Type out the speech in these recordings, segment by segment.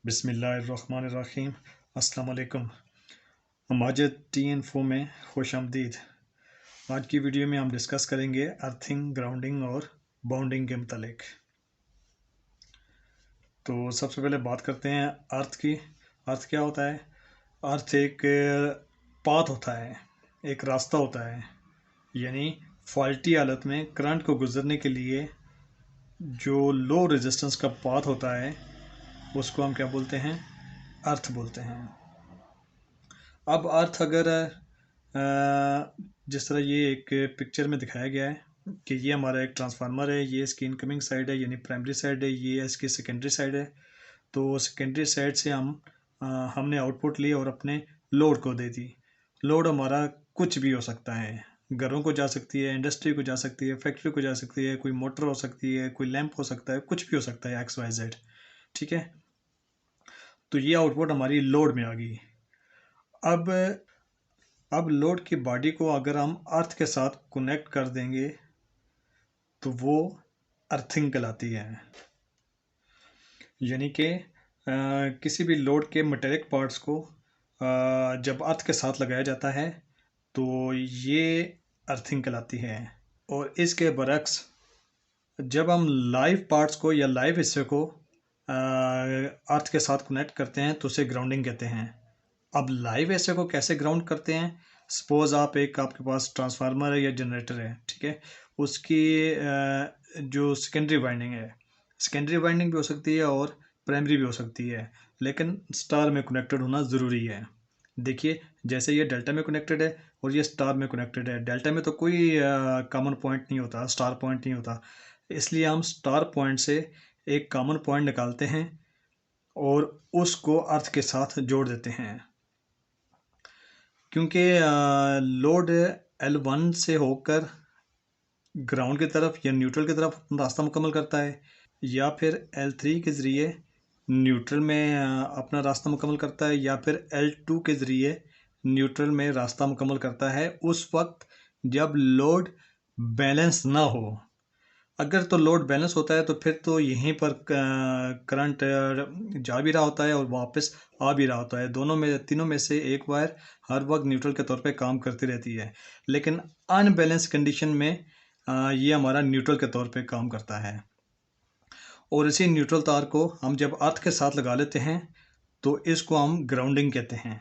बिस्मिल्लाहिर्रहमानिर्रहीम। अस्सलाम वालेकुम। माजिद टी इन्फो में खुश आमदीद। आज की वीडियो में हम डिस्कस करेंगे अर्थिंग, ग्राउंडिंग और बाउंडिंग के मुतालिक। तो सबसे पहले बात करते हैं अर्थ की। अर्थ क्या होता है? अर्थ एक पाथ होता है, एक रास्ता होता है, यानी फॉल्टी हालत में करंट को गुजरने के लिए जो लो रेजिस्टेंस का पाथ होता है उसको हम क्या बोलते हैं? अर्थ बोलते हैं। अब अर्थ अगर जिस तरह ये एक पिक्चर में दिखाया गया है कि ये हमारा एक ट्रांसफार्मर है, ये इसकी इनकमिंग साइड है यानी प्राइमरी साइड है, ये इसकी सेकेंडरी साइड है। तो सेकेंडरी साइड से हमने आउटपुट ली और अपने लोड को दे दी। लोड हमारा कुछ भी हो सकता है, घरों को जा सकती है, इंडस्ट्री को जा सकती है, फैक्ट्री को जा सकती है, कोई मोटर हो सकती है, कोई लैंप हो सकता है, कुछ भी हो सकता है, XYZ। ठीक है, तो ये आउटपुट हमारी लोड में आ गई। अब लोड की बॉडी को अगर हम अर्थ के साथ कनेक्ट कर देंगे तो वो अर्थिंग कहलाती है। यानी कि किसी भी लोड के मेटेलिक पार्ट्स को जब अर्थ के साथ लगाया जाता है तो ये अर्थिंग कहलाती है। और इसके बरक्स जब हम लाइव पार्ट्स को या लाइव हिस्से को अर्थ के साथ कनेक्ट करते हैं तो उसे ग्राउंडिंग कहते हैं। अब लाइव हिस्से को कैसे ग्राउंड करते हैं? सपोज आपके पास ट्रांसफार्मर है या जनरेटर है, ठीक है, उसकी जो सेकेंडरी वाइंडिंग है, सेकेंडरी वाइंडिंग भी हो सकती है और प्राइमरी भी हो सकती है, लेकिन स्टार में कनेक्टेड होना ज़रूरी है। देखिए, जैसे ये डेल्टा में कनेक्टेड है और ये स्टार में कनेक्टेड है। डेल्टा में तो कोई कॉमन पॉइंट नहीं होता, स्टार पॉइंट नहीं होता, इसलिए हम स्टार पॉइंट से एक कॉमन पॉइंट निकालते हैं और उसको अर्थ के साथ जोड़ देते हैं। क्योंकि लोड L1 से होकर ग्राउंड की तरफ या न्यूट्रल की तरफ रास्ता मुकम्मल करता है, या फिर L3 के ज़रिए न्यूट्रल में अपना रास्ता मुकम्मल करता है, या फिर L2 के ज़रिए न्यूट्रल में रास्ता मुकम्मल करता है उस वक्त जब लोड बैलेंस ना हो। अगर तो लोड बैलेंस होता है तो फिर तो यहीं पर करंट जा भी रहा होता है और वापस आ भी रहा होता है। तीनों में से एक वायर हर वक्त न्यूट्रल के तौर पे काम करती रहती है, लेकिन अनबैलेंस कंडीशन में ये हमारा न्यूट्रल के तौर पे काम करता है। और इसी न्यूट्रल तार को हम जब अर्थ के साथ लगा लेते हैं तो इसको हम ग्राउंडिंग कहते हैं।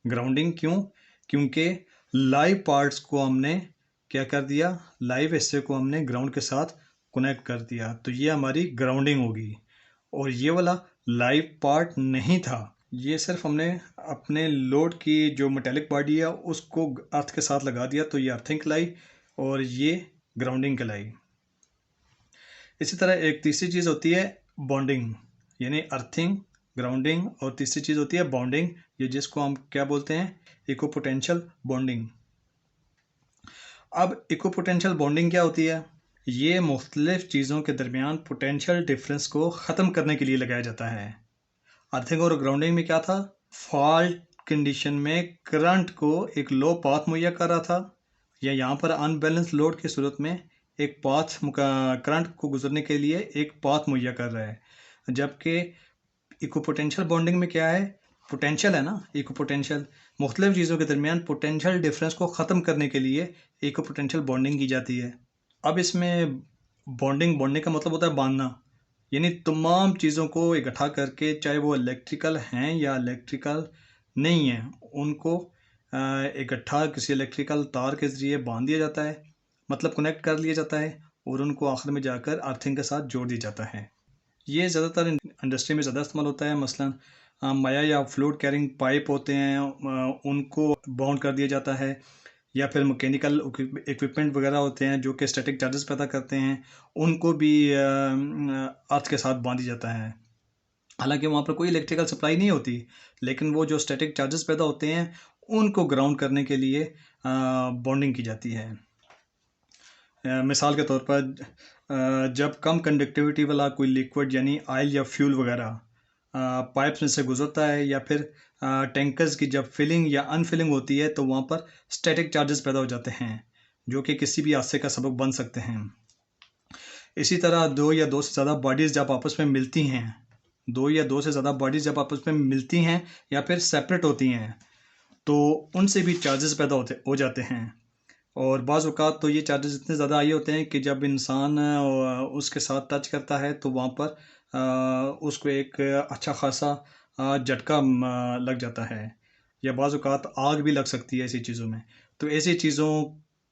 ग्राउंडिंग क्यों? क्योंकि लाइव पार्ट्स को हमने क्या कर दिया, लाइव हिस्से को हमने ग्राउंड के साथ कनेक्ट कर दिया, तो ये हमारी ग्राउंडिंग होगी। और ये वाला लाइव पार्ट नहीं था, ये सिर्फ हमने अपने लोड की जो मेटेलिक बॉडी है उसको अर्थ के साथ लगा दिया, तो ये अर्थिंग कहलाई और ये ग्राउंडिंग कहलाई। इसी तरह एक तीसरी चीज़ होती है बॉन्डिंग, यानी अर्थिंग, ग्राउंडिंग, और तीसरी चीज़ होती है बॉन्डिंग, ये जिसको हम क्या बोलते हैं? Equipotential bonding. अब इक्विपोटेंशियल बॉन्डिंग क्या होती है? ये मुख्तलिफ चीज़ों के दरमियान पोटेंशियल डिफरेंस को ख़त्म करने के लिए लगाया जाता है। अर्थिंग और ग्राउंडिंग में क्या था? फॉल्ट कंडीशन में करंट को एक लो पाथ मुहैया कर रहा था, या यहाँ पर अनबैलेंस लोड की सूरत में एक पाथ करंट को गुजरने के लिए एक पाथ मुहैया कर रहा है। जबकि इक्विपोटेंशियल बॉन्डिंग में क्या है? पोटेंशियल है ना, इक्विपोटेंशियल मुख्तलिफ चीज़ों के दरमियान पोटेंशियल डिफरेंस को ख़त्म करने के लिए इक्विपोटेंशियल बॉन्डिंग की जाती है। अब इसमें बॉन्डिंग का मतलब होता है बांधना, यानी तमाम चीज़ों को इकट्ठा करके, चाहे वो इलेक्ट्रिकल हैं या इलेक्ट्रिकल नहीं हैं, उनको इकट्ठा किसी इलेक्ट्रिकल तार के ज़रिए बांध दिया जाता है, मतलब कनेक्ट कर लिया जाता है, और उनको आखिर में जाकर अर्थिंग के साथ जोड़ दिया जाता है। ये ज़्यादातर इंडस्ट्री में ज़्यादा इस्तेमाल होता है। मसलन माया या फ्लूइड कैरिंग पाइप होते हैं, उनको बाउंड कर दिया जाता है, या फिर मैकेनिकल इक्विपमेंट वगैरह होते हैं जो कि स्टैटिक चार्जेस पैदा करते हैं, उनको भी अर्थ के साथ बांध दिया जाता है। हालांकि वहाँ पर कोई इलेक्ट्रिकल सप्लाई नहीं होती, लेकिन वो जो स्टैटिक चार्जेस पैदा होते हैं उनको ग्राउंड करने के लिए बॉन्डिंग की जाती है। मिसाल के तौर पर जब कम कंडक्टिविटी वाला कोई लिक्विड यानी ऑयल या फ्यूल वगैरह पाइप्स में से गुजरता है, या फिर टैंकर्स की जब फिलिंग या अनफिलिंग होती है, तो वहाँ पर स्टैटिक चार्जेस पैदा हो जाते हैं जो कि किसी भी हादसे का सबब बन सकते हैं। इसी तरह दो या दो से ज़्यादा बॉडीज़ जब आपस में मिलती हैं, दो या दो से ज़्यादा बॉडीज़ जब आपस में मिलती हैं या फिर सेपरेट होती हैं, तो उनसे भी चार्जेस पैदा हो जाते हैं। और बाज़ औक़ात तो ये चार्जेस इतने ज़्यादा हाई होते हैं कि जब इंसान उसके साथ टच करता है तो वहाँ पर उसको एक अच्छा ख़ासा झटका लग जाता है, या बाज़ औक़ात आग भी लग सकती है ऐसी चीज़ों में। तो ऐसी चीज़ों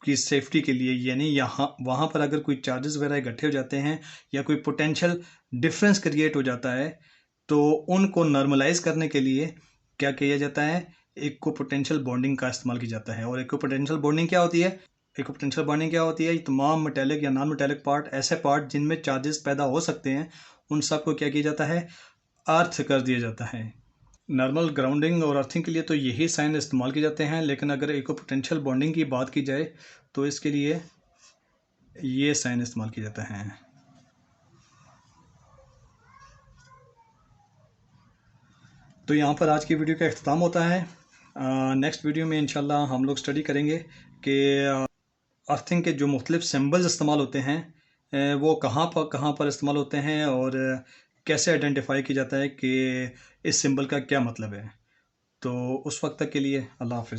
की सेफ्टी के लिए, यानी यहाँ वहाँ पर अगर कोई चार्जेस वगैरह इकट्ठे हो जाते हैं या कोई पोटेंशियल डिफरेंस क्रिएट हो जाता है, तो उनको नॉर्मलाइज़ करने के लिए क्या किया जाता है, इक्को पोटेंशियल बॉन्डिंग का इस्तेमाल किया जाता है। और इक्को पोटेंशियल बॉन्डिंग क्या होती है? इक्को पोटेंशियल बॉन्डिंग क्या होती है? ये तमाम मेटालिक या नॉन मेटालिक पार्ट, ऐसे पार्ट जिनमें चार्जेस पैदा हो सकते हैं, उन सबको क्या किया जाता है, अर्थ कर दिया जाता है। नॉर्मल ग्राउंडिंग और अर्थिंग के लिए तो यही साइन इस्तेमाल किए जाते हैं, लेकिन अगर इक्को पोटेंशियल बॉन्डिंग की बात की जाए तो इसके लिए ये साइन इस्तेमाल किए जाते हैं। तो यहाँ पर आज की वीडियो का इख्तिताम होता है। नेक्स्ट वीडियो में इंशाल्लाह हम लोग स्टडी करेंगे कि अर्थिंग के जो मुख्तलिफ सिंबल्स इस्तेमाल होते हैं, वो कहाँ पर इस्तेमाल होते हैं और कैसे आइडेंटिफाई किया जाता है कि इस सिंबल का क्या मतलब है। तो उस वक्त तक के लिए अल्लाह हाफ़िज़।